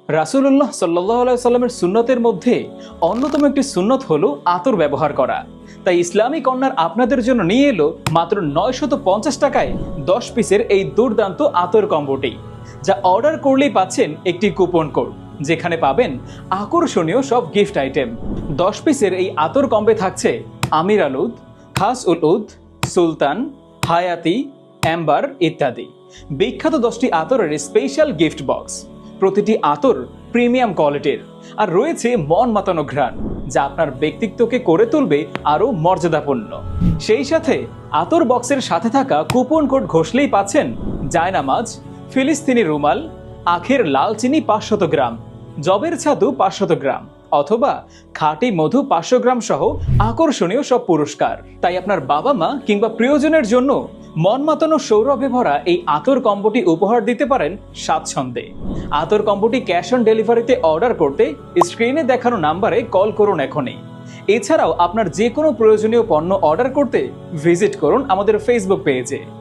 রাসূলুল্লাহ সাল্লাল্লাহু আলাইহি সাল্লামের সুন্নতের মধ্যে অন্যতম একটি সুন্নত হলো আতর ব্যবহার করা। তাই ইসলামী কর্নার আপনাদের জন্য নিয়ে এলো মাত্র 950 টাকায় 10 পিসের এই দুর্দান্ত আতর কম্বোটি, যা অর্ডার করলেই পাচ্ছেন একটি কুপন কোড, যেখানে পাবেন আকর্ষণীয় সব গিফট আইটেম। 10 পিসের এই আতর কম্বে থাকছে আমির আল উদ, খাস উল উদ, সুলতান, হায়াতি, অ্যাম্বার ইত্যাদি বিখ্যাত 10টি আতরের স্পেশাল গিফট বক্স। প্রতিটি আতর প্রিমিয়াম কোয়ালিটির আর রয়েছে মন মাতানো ঘ্রাণ, যা আপনার ব্যক্তিত্বকে করে তুলবে আরও মর্যাদাপূর্ণ। সেই সাথে আতর বক্সের সাথে থাকা কুপন কোড ঘষলেই পাচ্ছেন জায়নামাজ, ফিলিস্তিনি রুমাল, আখের লাল চিনি 500 গ্রাম, জবের ছাতু 500 গ্রাম অথবা খাঁটি মধু 500 গ্রাম সহ আকর্ষণীয় সব পুরস্কার। তাই আপনার বাবা মা কিংবা প্রিয়জনের জন্য মন মাতানো সৌরভে ভরা এই আতর কম্বোটি উপহার দিতে পারেন স্বাচ্ছন্দ্যে। আতর কম্বোটি ক্যাশ অন ডেলিভারিতে অর্ডার করতে স্ক্রিনে দেখানো নাম্বারে কল করুন এখনই। এছাড়াও আপনার যে কোনো প্রয়োজনীয় পণ্য অর্ডার করতে ভিজিট করুন আমাদের ফেসবুক পেজে।